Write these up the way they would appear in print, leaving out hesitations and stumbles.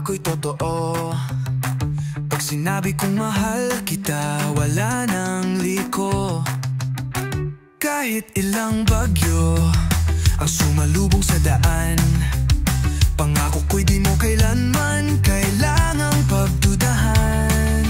ako'y totoo. Pag sinabi kong mahal kita, wala nang liko. Kahit ilang bagyo ang sumalubong sa daan, pangako ko'y di mo kailanman kailangang pagdudahan.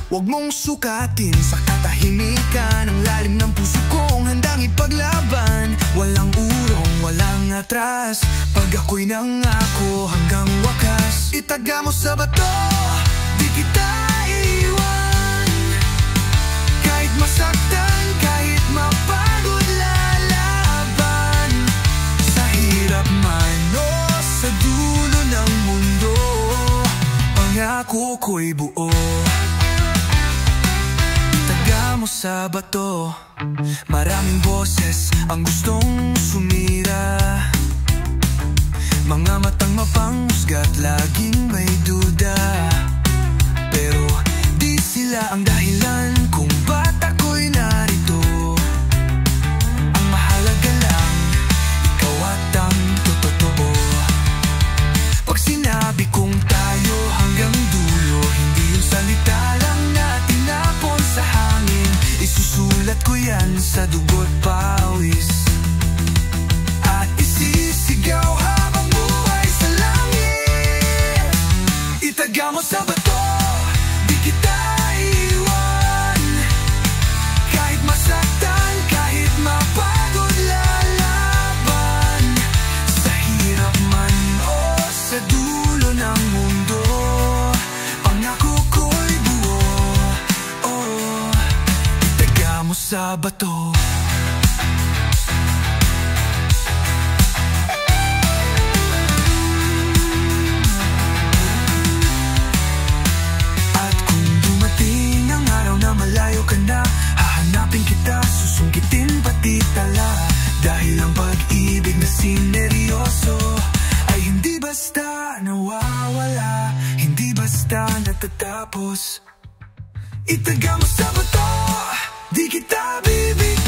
Huwag mong sukatin sa katahimikan ang lalim ng puso kong handang ipaglaban. Walang urong, walang atras, pag ako'y nangako hanggang wakas. Itaga mo sa bato, di kita iiwan. Kahit masaktan, kahit mapagod, lalaban. Sa hirap man o sa dulo ng mundo, pangako ko'y buo. Itaga mo sa bato, maraming boses ang gustong sumira. Mga matang mapanghusga't laging may duda, pero di sila ang dahilan kung ba't ako'y narito. Ang mahalaga lang, ikaw at ang totoo. Pag sinabi kong tayo hanggang dulo, hindi yung salita lang na tinapon sa hangin. Isusulat ko yan sa dugo't pawis, at isisigaw habang buhay sa langit. Itaga mo sa bato, di kita iwan. Kahit masaktan, kahit mapagod, lalaban. Sa hirap man o sa dulo ng mundo, pangako ko'y buo. Oh, itaga mo sa bato. Malayo ka na, hahanapin kita, susungkitin pati tala. Dahil ang pag-ibig na sineryoso ay hindi basta nawawala, hindi basta natatapos. Itaga mo sa bato, di kita bibig